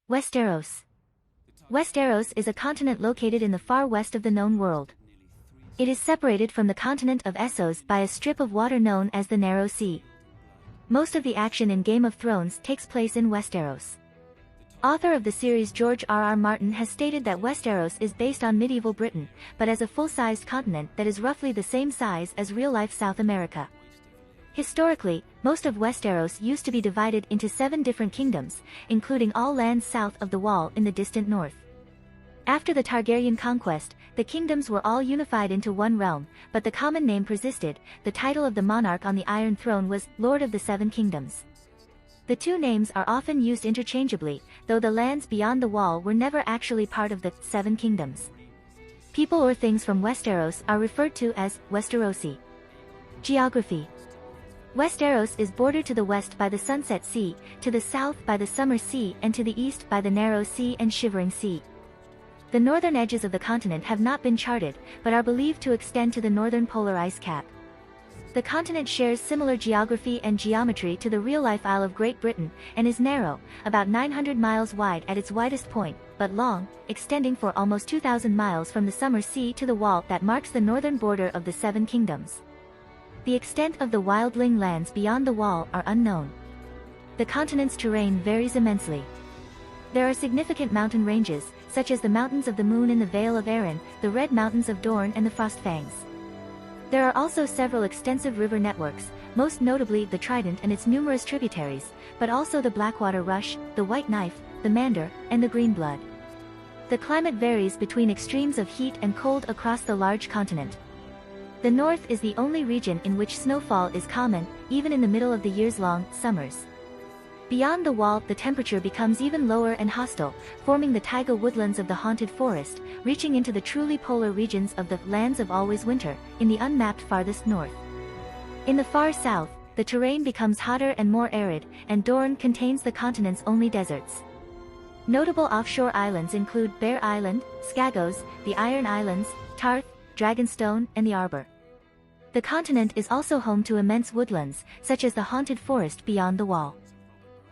Westeros. Westeros is a continent located in the far west of the known world. It is separated from the continent of Essos by a strip of water known as the Narrow Sea. Most of the action in Game of Thrones takes place in Westeros. Author of the series George R.R. Martin has stated that Westeros is based on medieval Britain, but as a full-sized continent that is roughly the same size as real-life South America. Historically, most of Westeros used to be divided into 7 different kingdoms, including all lands south of the Wall in the distant north. After the Targaryen conquest, the kingdoms were all unified into one realm, but the common name persisted. The title of the monarch on the Iron Throne was Lord of the Seven Kingdoms. The two names are often used interchangeably, though the lands beyond the Wall were never actually part of the Seven Kingdoms. People or things from Westeros are referred to as Westerosi. Geography. Westeros is bordered to the west by the Sunset Sea, to the south by the Summer Sea and to the east by the Narrow Sea and Shivering Sea. The northern edges of the continent have not been charted, but are believed to extend to the northern polar ice cap. The continent shares similar geography and geometry to the real-life Isle of Great Britain, and is narrow, about 900 miles wide at its widest point, but long, extending for almost 2,000 miles from the Summer Sea to the wall that marks the northern border of the Seven Kingdoms. The extent of the wildling lands beyond the Wall are unknown. The continent's terrain varies immensely. There are significant mountain ranges, such as the Mountains of the Moon in the Vale of Arryn, the Red Mountains of Dorne and the Frostfangs. There are also several extensive river networks, most notably the Trident and its numerous tributaries, but also the Blackwater Rush, the White Knife, the Mander, and the Green Blood. The climate varies between extremes of heat and cold across the large continent. The north is the only region in which snowfall is common, even in the middle of the years-long summers. Beyond the Wall, the temperature becomes even lower and hostile, forming the taiga woodlands of the haunted forest, reaching into the truly polar regions of the lands of always winter, in the unmapped farthest north. In the far south, the terrain becomes hotter and more arid, and Dorne contains the continent's only deserts. Notable offshore islands include Bear Island, Skagos, the Iron Islands, Tarth, Dragonstone, and the Arbor. The continent is also home to immense woodlands, such as the haunted forest beyond the Wall.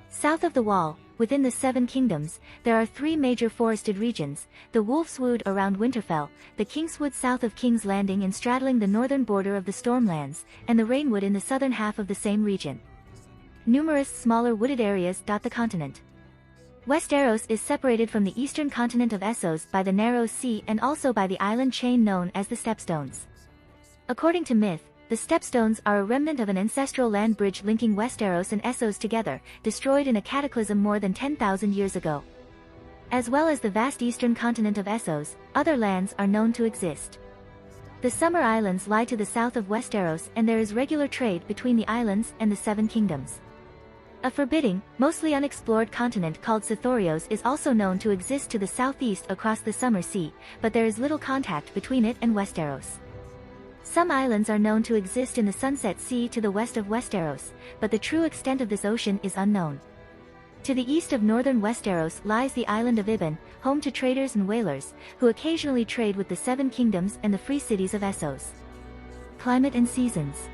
South of the Wall, within the Seven Kingdoms, there are 3 major forested regions: the Wolfswood around Winterfell, the Kingswood south of King's Landing and straddling the northern border of the Stormlands, and the Rainwood in the southern half of the same region. Numerous smaller wooded areas dot the continent. Westeros is separated from the eastern continent of Essos by the Narrow Sea and also by the island chain known as the Stepstones. According to myth, the Stepstones are a remnant of an ancestral land bridge linking Westeros and Essos together, destroyed in a cataclysm more than 10,000 years ago. As well as the vast eastern continent of Essos, other lands are known to exist. The Summer Islands lie to the south of Westeros and there is regular trade between the islands and the Seven Kingdoms. A forbidding, mostly unexplored continent called Sithorios is also known to exist to the southeast across the Summer Sea, but there is little contact between it and Westeros. Some islands are known to exist in the Sunset Sea to the west of Westeros, but the true extent of this ocean is unknown. To the east of northern Westeros lies the island of Ibben, home to traders and whalers, who occasionally trade with the Seven Kingdoms and the free cities of Essos. Climate and seasons.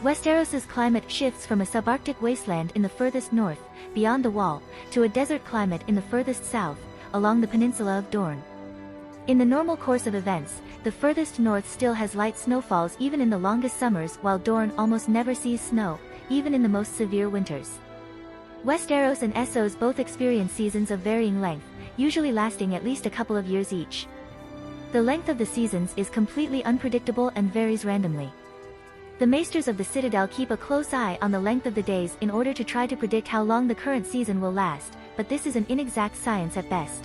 Westeros's climate shifts from a subarctic wasteland in the furthest north, beyond the Wall, to a desert climate in the furthest south, along the peninsula of Dorne. In the normal course of events, the furthest north still has light snowfalls even in the longest summers, while Dorne almost never sees snow, even in the most severe winters. Westeros and Essos both experience seasons of varying length, usually lasting at least a couple of years each. The length of the seasons is completely unpredictable and varies randomly. The maesters of the Citadel keep a close eye on the length of the days in order to try to predict how long the current season will last, but this is an inexact science at best.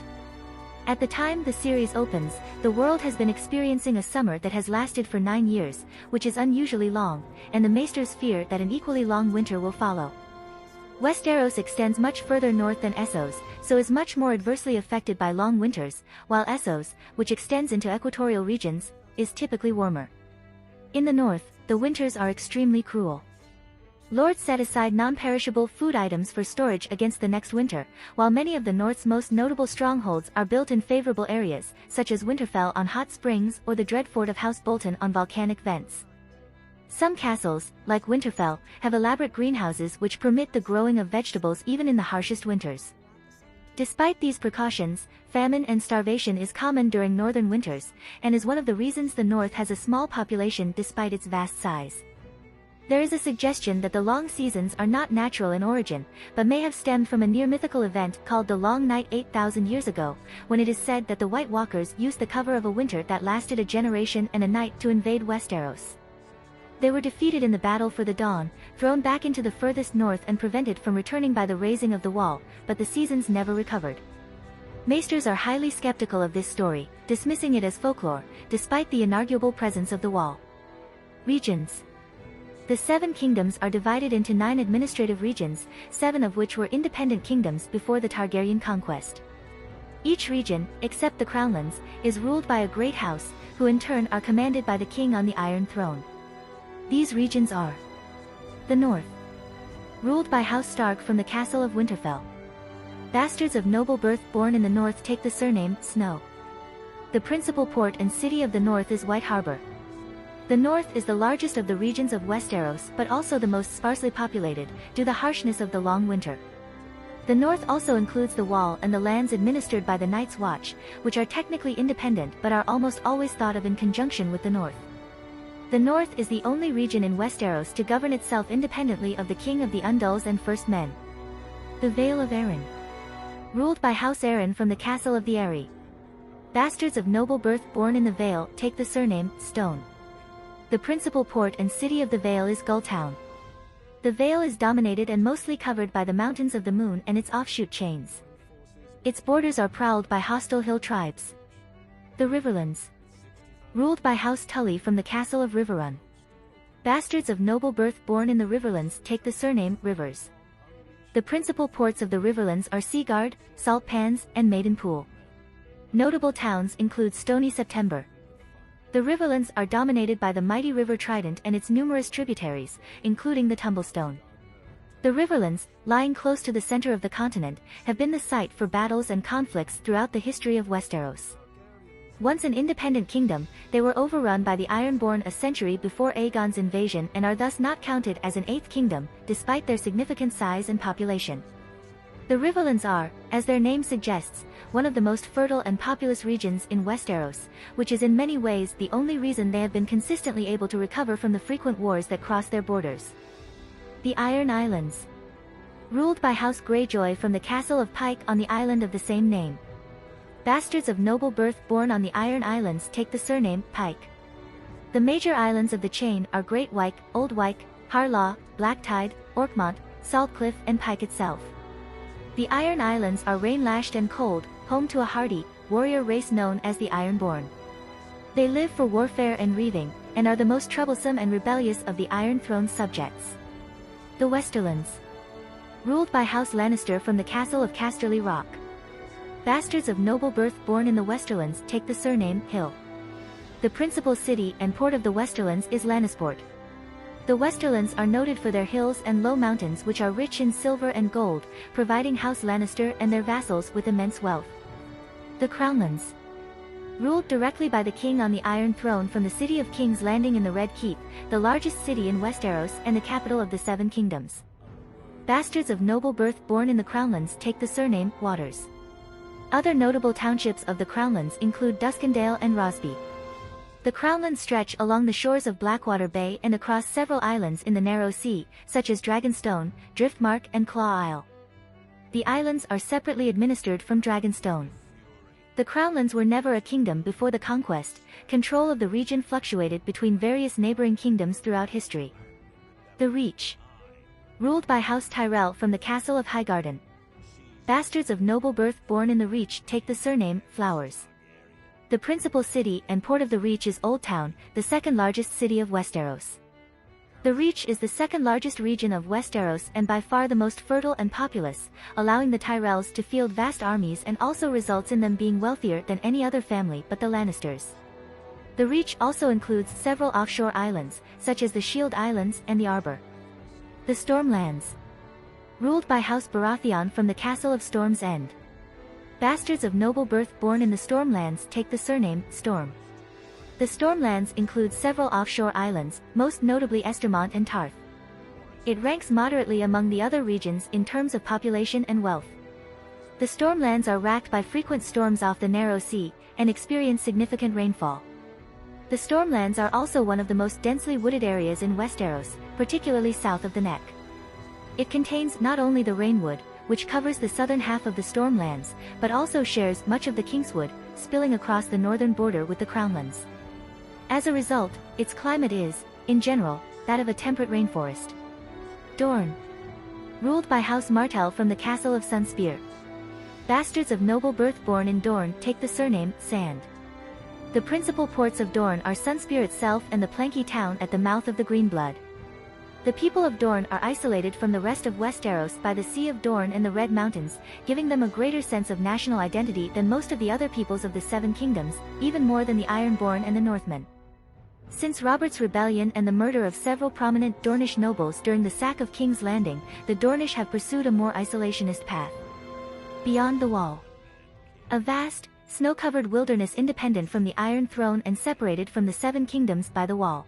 At the time the series opens, the world has been experiencing a summer that has lasted for 9 years, which is unusually long, and the maesters fear that an equally long winter will follow. Westeros extends much further north than Essos, so is much more adversely affected by long winters, while Essos, which extends into equatorial regions, is typically warmer. In the north, the winters are extremely cruel. Lords set aside non-perishable food items for storage against the next winter, while many of the North's most notable strongholds are built in favorable areas, such as Winterfell on hot springs or the dread fort of House Bolton on volcanic vents. Some castles, like Winterfell, have elaborate greenhouses which permit the growing of vegetables even in the harshest winters. Despite these precautions, famine and starvation is common during northern winters, and is one of the reasons the north has a small population despite its vast size. There is a suggestion that the long seasons are not natural in origin, but may have stemmed from a near-mythical event called the Long Night 8,000 years ago, when it is said that the White Walkers used the cover of a winter that lasted a generation and a night to invade Westeros. They were defeated in the battle for the dawn, thrown back into the furthest north and prevented from returning by the raising of the wall, but the seasons never recovered. Maesters are highly skeptical of this story, dismissing it as folklore, despite the inarguable presence of the wall. Regions. The 7 kingdoms are divided into 9 administrative regions, 7 of which were independent kingdoms before the Targaryen conquest. Each region, except the Crownlands, is ruled by a great house, who in turn are commanded by the king on the Iron Throne. These regions are: the North, ruled by House Stark from the castle of Winterfell. Bastards of noble birth born in the north take the surname Snow. The principal port and city of the north is White Harbor. The north is the largest of the regions of Westeros but also the most sparsely populated, due to the harshness of the long winter. The north also includes the Wall and the lands administered by the Night's Watch, which are technically independent but are almost always thought of in conjunction with the north. The north is the only region in Westeros to govern itself independently of the King of the Undulls and First Men. The Vale of Arryn, ruled by House Arryn from the castle of the Eyrie. Bastards of noble birth born in the Vale take the surname Stone. The principal port and city of the Vale is Gulltown. The Vale is dominated and mostly covered by the Mountains of the Moon and its offshoot chains. Its borders are prowled by hostile hill tribes. The Riverlands, ruled by House Tully from the castle of Riverrun. Bastards of noble birth born in the Riverlands take the surname Rivers. The principal ports of the Riverlands are Seaguard, Salt Pans, and Maidenpool. Notable towns include Stony September. The Riverlands are dominated by the mighty River Trident and its numerous tributaries, including the Tumblestone. The Riverlands, lying close to the center of the continent, have been the site for battles and conflicts throughout the history of Westeros. Once an independent kingdom, they were overrun by the Ironborn a century before Aegon's invasion and are thus not counted as an 8th kingdom, despite their significant size and population. The Riverlands are, as their name suggests, one of the most fertile and populous regions in Westeros, which is in many ways the only reason they have been consistently able to recover from the frequent wars that cross their borders. The Iron Islands, ruled by House Greyjoy from the castle of Pike on the island of the same name. Bastards of noble birth born on the Iron Islands take the surname Pike. The major islands of the chain are Great Wyke, Old Wyke, Harlaw, Blacktide, Orkmont, Saltcliffe and Pike itself. The Iron Islands are rain-lashed and cold, home to a hardy, warrior race known as the Ironborn. They live for warfare and reaving, and are the most troublesome and rebellious of the Iron Throne's subjects. The Westerlands, ruled by House Lannister from the castle of Casterly Rock. Bastards of noble birth born in the Westerlands take the surname Hill. The principal city and port of the Westerlands is Lannisport. The Westerlands are noted for their hills and low mountains which are rich in silver and gold, providing House Lannister and their vassals with immense wealth. The Crownlands, ruled directly by the king on the Iron Throne from the city of King's Landing in the Red Keep, the largest city in Westeros and the capital of the 7 kingdoms. Bastards of noble birth born in the Crownlands take the surname Waters. Other notable townships of the Crownlands include Duskendale and Rosby. The Crownlands stretch along the shores of Blackwater Bay and across several islands in the Narrow Sea, such as Dragonstone, Driftmark and Claw Isle. The islands are separately administered from Dragonstone. The Crownlands were never a kingdom before the conquest. Control of the region fluctuated between various neighboring kingdoms throughout history. The Reach, ruled by House Tyrell from the castle of Highgarden. Bastards of noble birth born in the Reach take the surname Flowers. The principal city and port of the Reach is Old Town, the second largest city of Westeros. The Reach is the second largest region of Westeros and by far the most fertile and populous, allowing the Tyrells to field vast armies and also results in them being wealthier than any other family but the Lannisters. The Reach also includes several offshore islands, such as the Shield Islands and the Arbor. The Stormlands, ruled by House Baratheon from the castle of Storm's End. Bastards of noble birth born in the Stormlands take the surname Storm. The Stormlands include several offshore islands, most notably Estermont and Tarth. It ranks moderately among the other regions in terms of population and wealth. The Stormlands are racked by frequent storms off the narrow sea, and experience significant rainfall. The Stormlands are also one of the most densely wooded areas in Westeros, particularly south of the Neck. It contains not only the Rainwood, which covers the southern half of the Stormlands, but also shares much of the Kingswood, spilling across the northern border with the Crownlands. As a result, its climate is, in general, that of a temperate rainforest. Dorne. Ruled by House Martell from the Castle of Sunspear. Bastards of noble birth born in Dorne take the surname, Sand. The principal ports of Dorne are Sunspear itself and the Planky town at the mouth of the Greenblood. The people of Dorne are isolated from the rest of Westeros by the Sea of Dorne and the Red Mountains, giving them a greater sense of national identity than most of the other peoples of the Seven Kingdoms, even more than the Ironborn and the Northmen. Since Robert's rebellion and the murder of several prominent Dornish nobles during the sack of King's Landing, the Dornish have pursued a more isolationist path. Beyond the Wall. A vast, snow-covered wilderness independent from the Iron Throne and separated from the Seven Kingdoms by the Wall.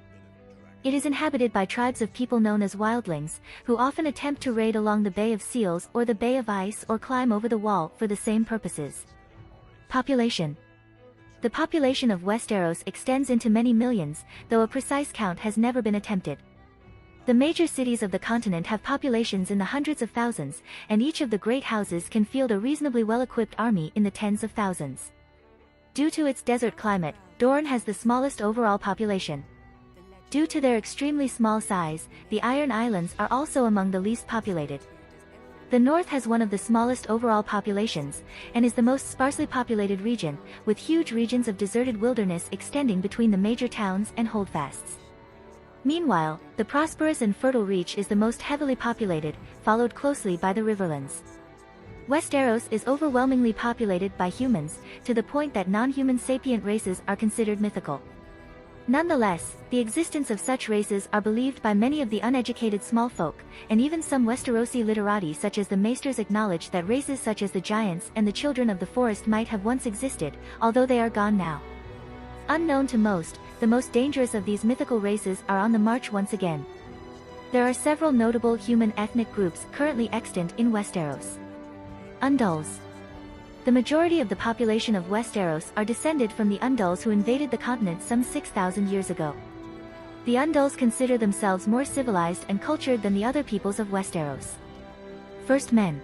It is inhabited by tribes of people known as wildlings, who often attempt to raid along the Bay of Seals or the Bay of Ice or climb over the wall for the same purposes. Population. The population of Westeros extends into many millions, though a precise count has never been attempted. The major cities of the continent have populations in the hundreds of thousands, and each of the great houses can field a reasonably well-equipped army in the tens of thousands. Due to its desert climate, Dorne has the smallest overall population. Due to their extremely small size, the Iron Islands are also among the least populated. The north has one of the smallest overall populations, and is the most sparsely populated region, with huge regions of deserted wilderness extending between the major towns and holdfasts. Meanwhile, the prosperous and fertile Reach is the most heavily populated, followed closely by the Riverlands. Westeros is overwhelmingly populated by humans, to the point that non-human sapient races are considered mythical. Nonetheless, the existence of such races are believed by many of the uneducated small folk, and even some Westerosi literati such as the Maesters acknowledge that races such as the Giants and the Children of the Forest might have once existed, although they are gone now. Unknown to most, the most dangerous of these mythical races are on the march once again. There are several notable human ethnic groups currently extant in Westeros. Undulls. The majority of the population of Westeros are descended from the Undulls who invaded the continent some 6,000 years ago. The Undulls consider themselves more civilized and cultured than the other peoples of Westeros. First Men.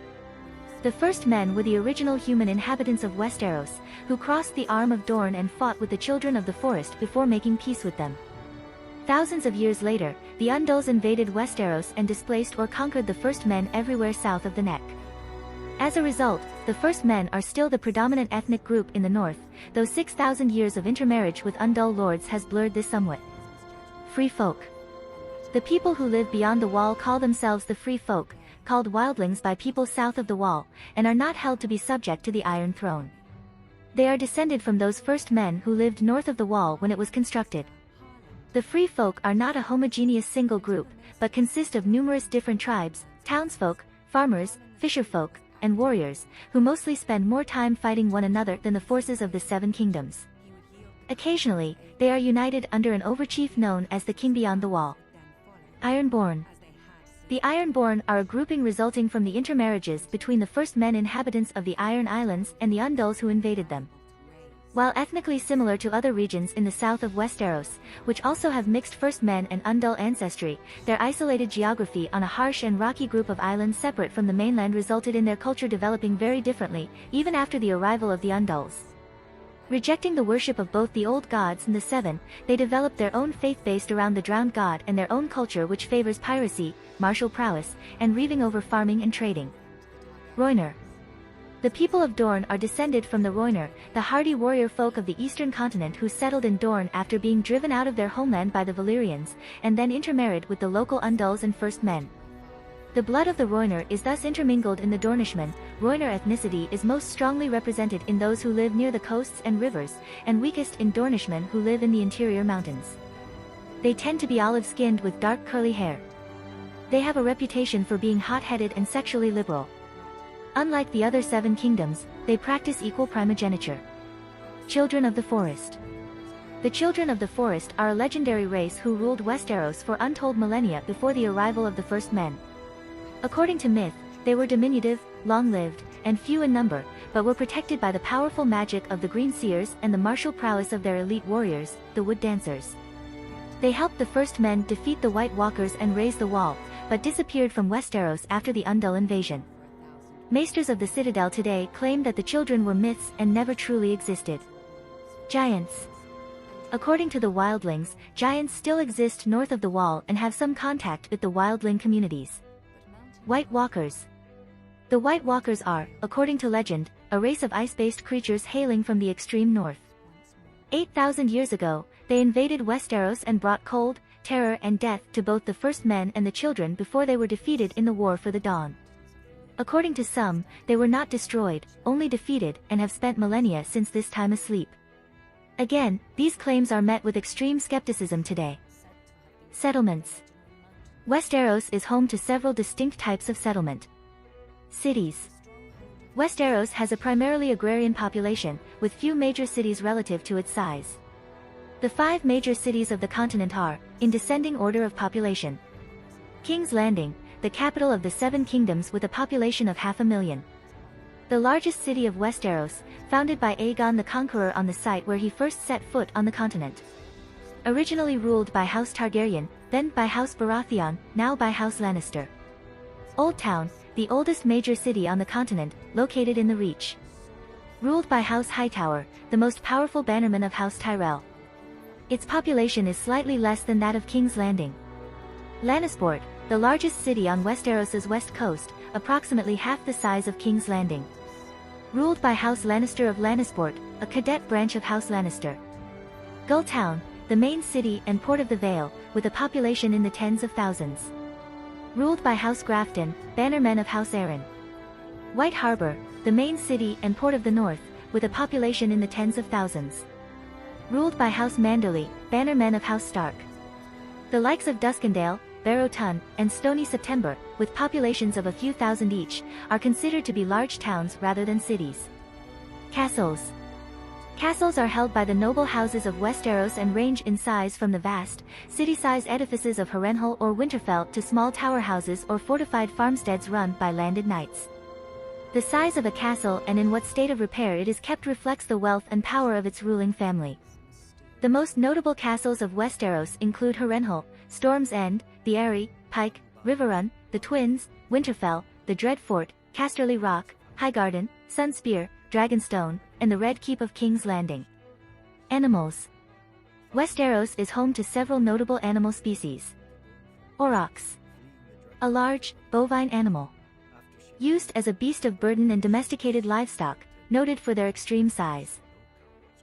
The First Men were the original human inhabitants of Westeros, who crossed the Arm of Dorne and fought with the Children of the Forest before making peace with them. Thousands of years later, the Undulls invaded Westeros and displaced or conquered the First Men everywhere south of the Neck. As a result, the First Men are still the predominant ethnic group in the north, though 6,000 years of intermarriage with Undull lords has blurred this somewhat. Free Folk. The people who live beyond the Wall call themselves the Free Folk, called wildlings by people south of the Wall, and are not held to be subject to the Iron Throne. They are descended from those First Men who lived north of the Wall when it was constructed. The Free Folk are not a homogeneous single group, but consist of numerous different tribes, townsfolk, farmers, fisherfolk, and warriors, who mostly spend more time fighting one another than the forces of the Seven Kingdoms. Occasionally, they are united under an overchief known as the King Beyond the Wall. Ironborn. The Ironborn are a grouping resulting from the intermarriages between the First Men inhabitants of the Iron Islands and the Undulls who invaded them. While ethnically similar to other regions in the south of Westeros, which also have mixed First Men and Undull ancestry, their isolated geography on a harsh and rocky group of islands separate from the mainland resulted in their culture developing very differently, even after the arrival of the Undulls. Rejecting the worship of both the old gods and the Seven, they developed their own faith based around the drowned god and their own culture which favors piracy, martial prowess, and reaving over farming and trading. Rhoynar. The people of Dorne are descended from the Rhoynar, the hardy warrior folk of the eastern continent who settled in Dorne after being driven out of their homeland by the Valyrians, and then intermarried with the local Undulls and First Men. The blood of the Rhoynar is thus intermingled in the Dornishmen. Rhoynar ethnicity is most strongly represented in those who live near the coasts and rivers, and weakest in Dornishmen who live in the interior mountains. They tend to be olive-skinned with dark curly hair. They have a reputation for being hot-headed and sexually liberal. Unlike the other Seven Kingdoms, they practice equal primogeniture. Children of the Forest. The Children of the Forest are a legendary race who ruled Westeros for untold millennia before the arrival of the First Men. According to myth, they were diminutive, long-lived, and few in number, but were protected by the powerful magic of the Green Seers and the martial prowess of their elite warriors, the Wood Dancers. They helped the first men defeat the White Walkers and raise the wall, but disappeared from Westeros after the Undul invasion. Maesters of the Citadel today claim that the children were myths and never truly existed. Giants. According to the Wildlings, giants still exist north of the wall and have some contact with the Wildling communities. White Walkers. The White Walkers are, according to legend, a race of ice-based creatures hailing from the extreme north. 8,000 years ago, they invaded Westeros and brought cold, terror and death to both the first men and the children before they were defeated in the War for the Dawn. According to some, they were not destroyed, only defeated, and have spent millennia since this time asleep. Again, these claims are met with extreme skepticism today. Settlements. Westeros is home to several distinct types of settlement. Cities. Westeros has a primarily agrarian population, with few major cities relative to its size. The 5 major cities of the continent are, in descending order of population: King's Landing, the capital of the 7 kingdoms with a population of 500,000. The largest city of Westeros, founded by Aegon the Conqueror on the site where he first set foot on the continent. Originally ruled by House Targaryen, then by House Baratheon, now by House Lannister. Old Town, the oldest major city on the continent, located in the Reach. Ruled by House Hightower, the most powerful bannerman of House Tyrell. Its population is slightly less than that of King's Landing. Lannisport, the largest city on Westeros's west coast, approximately half the size of King's Landing. Ruled by House Lannister of Lannisport, a cadet branch of House Lannister. Gull Town, the main city and port of the Vale, with a population in the tens of thousands. Ruled by House Grafton, bannermen of House Arryn. White Harbor, the main city and port of the north, with a population in the tens of thousands. Ruled by House Manderley, bannermen of House Stark. The likes of Duskendale, Barrow Tun, and Stony September, with populations of a few thousand each, are considered to be large towns rather than cities. Castles. Castles are held by the noble houses of Westeros and range in size from the vast, city-sized edifices of Harrenhal or Winterfell to small tower houses or fortified farmsteads run by landed knights. The size of a castle and in what state of repair it is kept reflects the wealth and power of its ruling family. The most notable castles of Westeros include Harrenhal, Storm's End, the Eyrie, Pike, Riverrun, the Twins, Winterfell, the Dread Fort, Casterly Rock, Highgarden, Sunspear, Dragonstone, and the Red Keep of King's Landing. Animals. Westeros is home to several notable animal species. Aurochs. A large, bovine animal. Used as a beast of burden and domesticated livestock, noted for their extreme size.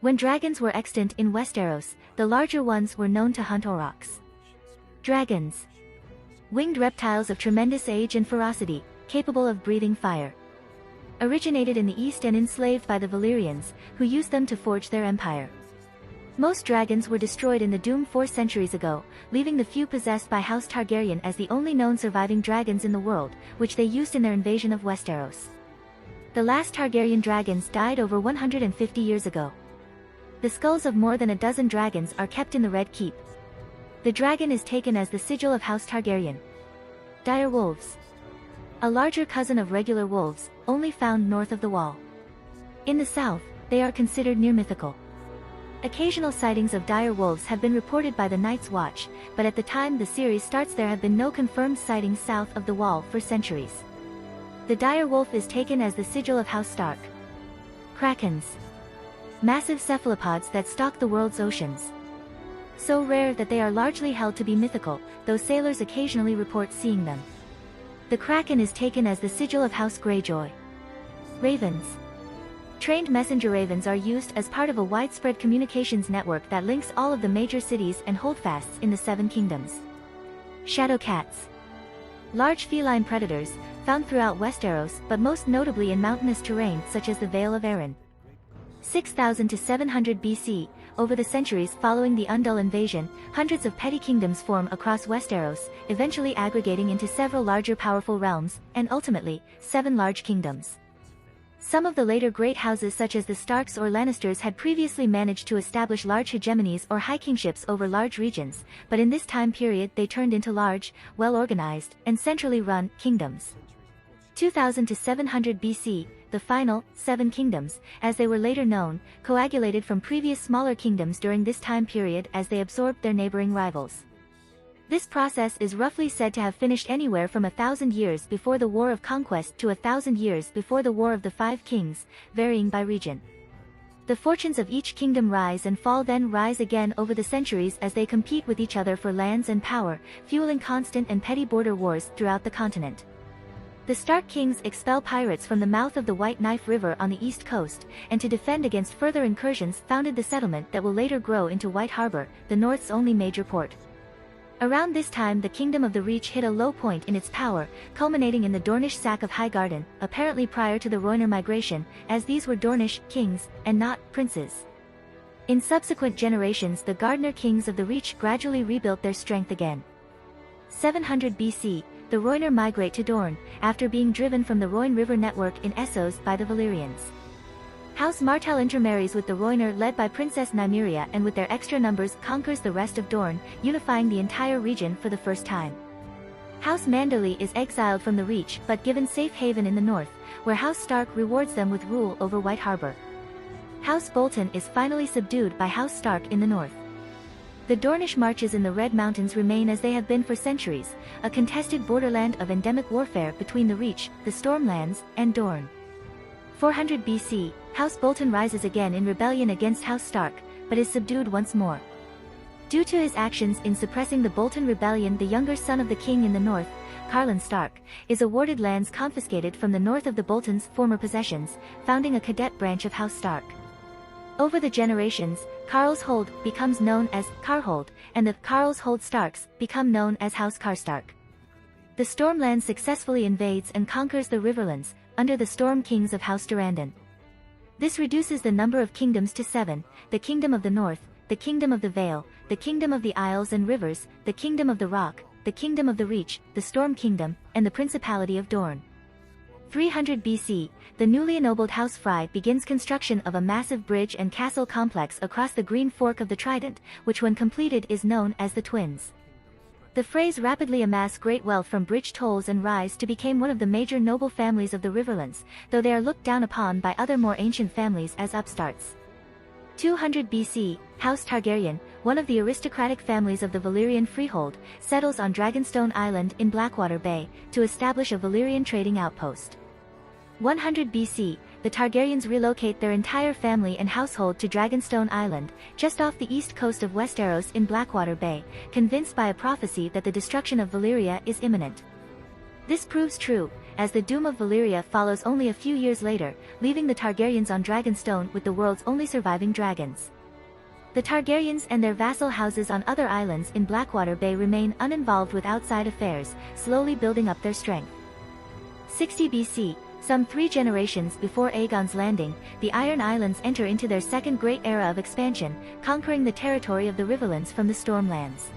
When dragons were extant in Westeros, the larger ones were known to hunt aurochs. Dragons. Winged reptiles of tremendous age and ferocity, capable of breathing fire. Originated in the east and enslaved by the Valyrians, who used them to forge their empire. Most dragons were destroyed in the Doom 4 centuries ago, leaving the few possessed by House Targaryen as the only known surviving dragons in the world, which they used in their invasion of Westeros. The last Targaryen dragons died over 150 years ago. The skulls of more than a dozen dragons are kept in the Red Keep. The dragon is taken as the sigil of House Targaryen. Dire wolves. A larger cousin of regular wolves, only found north of the Wall. In the south, they are considered near mythical. Occasional sightings of dire wolves have been reported by the Night's Watch, but at the time the series starts there have been no confirmed sightings south of the Wall for centuries. The dire wolf is taken as the sigil of House Stark. Krakens. Massive cephalopods that stalk the world's oceans. So rare that they are largely held to be mythical, though sailors occasionally report seeing them. The kraken is taken as the sigil of House Greyjoy. Ravens. Trained messenger ravens are used as part of a widespread communications network that links all of the major cities and holdfasts in the 7 kingdoms. Shadow cats. Large feline predators, found throughout Westeros but most notably in mountainous terrain such as the Vale of Arryn. 6000 to 700 BC, over the centuries following the Undul invasion, hundreds of petty kingdoms form across Westeros, eventually aggregating into several larger powerful realms, and ultimately, 7 large kingdoms. Some of the later great houses such as the Starks or Lannisters had previously managed to establish large hegemonies or high kingships over large regions, but in this time period they turned into large, well-organized, and centrally run kingdoms. 2000 to 700 BC, the final, 7 kingdoms, as they were later known, coagulated from previous smaller kingdoms during this time period as they absorbed their neighboring rivals. This process is roughly said to have finished anywhere from 1,000 years before the War of Conquest to 1,000 years before the War of the Five Kings, varying by region. The fortunes of each kingdom rise and fall, then rise again over the centuries as they compete with each other for lands and power, fueling constant and petty border wars throughout the continent. The Stark kings expel pirates from the mouth of the White Knife River on the east coast, and to defend against further incursions founded the settlement that will later grow into White Harbor, the North's only major port. Around this time the Kingdom of the Reach hit a low point in its power, culminating in the Dornish sack of Highgarden, apparently prior to the Rhoynar migration, as these were Dornish kings, and not princes. In subsequent generations the Gardener kings of the Reach gradually rebuilt their strength again. 700 BC, the Rhoynar migrate to Dorne, after being driven from the Rhoyne River network in Essos by the Valyrians. House Martell intermarries with the Rhoynar led by Princess Nymeria, and with their extra numbers conquers the rest of Dorne, unifying the entire region for the first time. House Manderley is exiled from the Reach but given safe haven in the north, where House Stark rewards them with rule over White Harbor. House Bolton is finally subdued by House Stark in the north. The Dornish marches in the Red Mountains remain as they have been for centuries, a contested borderland of endemic warfare between the Reach, the Stormlands, and Dorne. 400 BC, House Bolton rises again in rebellion against House Stark, but is subdued once more. Due to his actions in suppressing the Bolton rebellion, the younger son of the king in the north, Carlin Stark, is awarded lands confiscated from the north of the Bolton's former possessions, founding a cadet branch of House Stark. Over the generations, Carlshold becomes known as Carhold, and the Carlshold Starks become known as House Karstark. The Stormlands successfully invades and conquers the Riverlands, under the Storm Kings of House Durrandon. This reduces the number of kingdoms to 7, the Kingdom of the North, the Kingdom of the Vale, the Kingdom of the Isles and Rivers, the Kingdom of the Rock, the Kingdom of the Reach, the Storm Kingdom, and the Principality of Dorne. 300 BC, the newly ennobled House Frey begins construction of a massive bridge and castle complex across the Green Fork of the Trident, which when completed is known as the Twins. The Freys rapidly amass great wealth from bridge tolls and rise to become one of the major noble families of the Riverlands, though they are looked down upon by other more ancient families as upstarts. 200 BC, House Targaryen, one of the aristocratic families of the Valyrian freehold, settles on Dragonstone Island in Blackwater Bay, to establish a Valyrian trading outpost. 100 BC, the Targaryens relocate their entire family and household to Dragonstone Island, just off the east coast of Westeros in Blackwater Bay, convinced by a prophecy that the destruction of Valyria is imminent. This proves true, as the doom of Valyria follows only a few years later, leaving the Targaryens on Dragonstone with the world's only surviving dragons. The Targaryens and their vassal houses on other islands in Blackwater Bay remain uninvolved with outside affairs, slowly building up their strength. 60 BC, some 3 generations before Aegon's landing, the Iron Islands enter into their second great era of expansion, conquering the territory of the Riverlands from the Stormlands.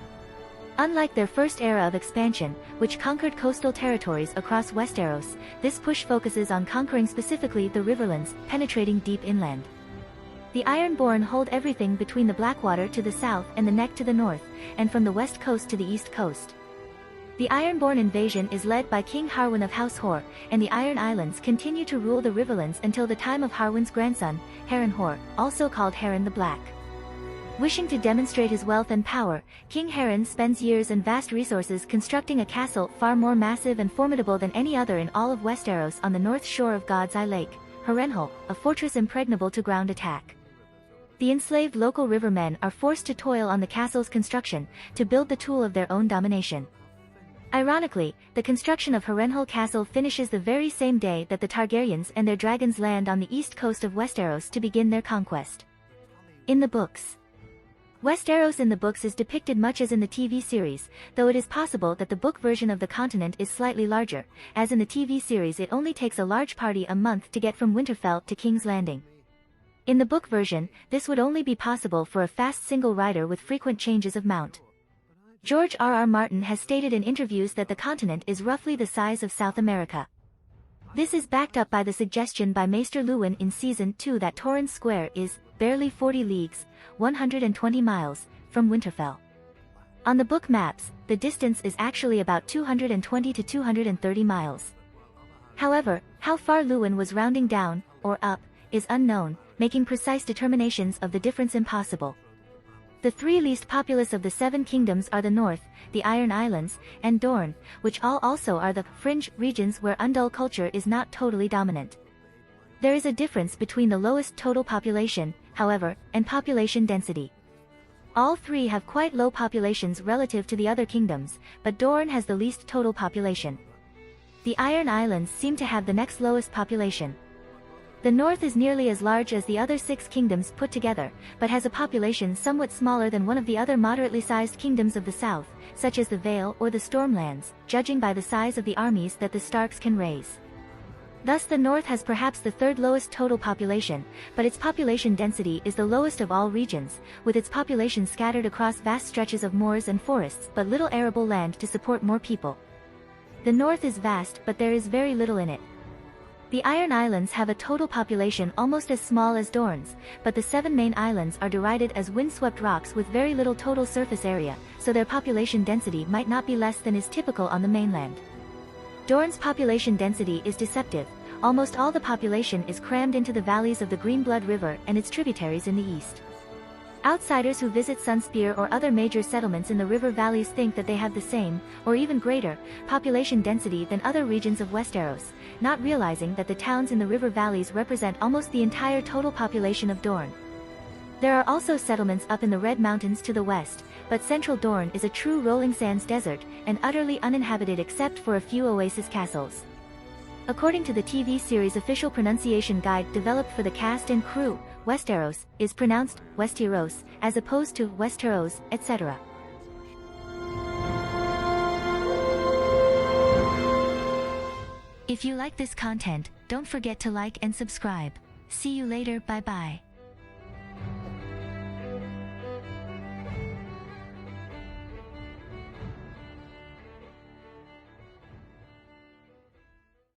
Unlike their first era of expansion, which conquered coastal territories across Westeros, this push focuses on conquering specifically the Riverlands, penetrating deep inland. The Ironborn hold everything between the Blackwater to the south and the Neck to the north, and from the west coast to the east coast. The Ironborn invasion is led by King Harwin of House Hor, and the Iron Islands continue to rule the Riverlands until the time of Harwin's grandson, Harrenhor, also called Harren the Black. Wishing to demonstrate his wealth and power, King Harren spends years and vast resources constructing a castle far more massive and formidable than any other in all of Westeros on the north shore of God's Eye Lake, Harrenhal, a fortress impregnable to ground attack. The enslaved local rivermen are forced to toil on the castle's construction, to build the tool of their own domination. Ironically, the construction of Harrenhal Castle finishes the very same day that the Targaryens and their dragons land on the east coast of Westeros to begin their conquest. In the books. Westeros in the books is depicted much as in the TV series, though it is possible that the book version of the continent is slightly larger, as in the TV series it only takes a large party a month to get from Winterfell to King's Landing. In the book version, this would only be possible for a fast single rider with frequent changes of mount. George R.R. Martin has stated in interviews that the continent is roughly the size of South America. This is backed up by the suggestion by Maester Luwin in Season 2 that Torrens Square is barely 40 leagues, 120 miles, from Winterfell. On the book maps, the distance is actually about 220 to 230 miles. However, how far Lewin was rounding down, or up, is unknown, making precise determinations of the difference impossible. The three least populous of the seven kingdoms are the North, the Iron Islands, and Dorne, which all also are the fringe regions where Undul culture is not totally dominant. There is a difference between the lowest total population, however, and population density. All three have quite low populations relative to the other kingdoms, but Dorne has the least total population. The Iron Islands seem to have the next lowest population. The North is nearly as large as the other six kingdoms put together, but has a population somewhat smaller than one of the other moderately sized kingdoms of the South, such as the Vale or the Stormlands, judging by the size of the armies that the Starks can raise. Thus the North has perhaps the third lowest total population, but its population density is the lowest of all regions, with its population scattered across vast stretches of moors and forests but little arable land to support more people. The North is vast but there is very little in it. The Iron Islands have a total population almost as small as Dorne's, but the seven main islands are derided as windswept rocks with very little total surface area, so their population density might not be less than is typical on the mainland. Dorne's population density is deceptive. Almost all the population is crammed into the valleys of the Greenblood River and its tributaries in the east. Outsiders who visit Sunspear or other major settlements in the river valleys think that they have the same, or even greater, population density than other regions of Westeros, not realizing that the towns in the river valleys represent almost the entire total population of Dorne. There are also settlements up in the Red Mountains to the west, but central Dorne is a true rolling sands desert, and utterly uninhabited except for a few oasis castles. According to the TV series official pronunciation guide developed for the cast and crew, Westeros is pronounced Westeros, as opposed to Westeros, etc. If you like this content, don't forget to like and subscribe. See you later, bye bye.